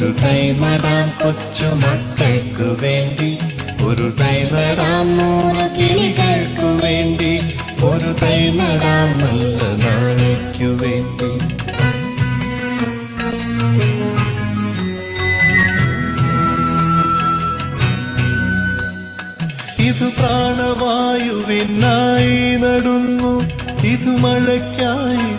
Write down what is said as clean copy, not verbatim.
ഒരു തൈ നടാം കൊച്ചു മക്കൾക്കു വേണ്ടി, ഒരു തൈ നടാം 100 കിളികൾക്കു വേണ്ടി, ഒരു തൈ നടാം നല്ല നാളേക്കു വേണ്ടി. ഇത് പ്രാണവായുവിനായി നടുന്നു, ഇത് മഴയ്ക്കായി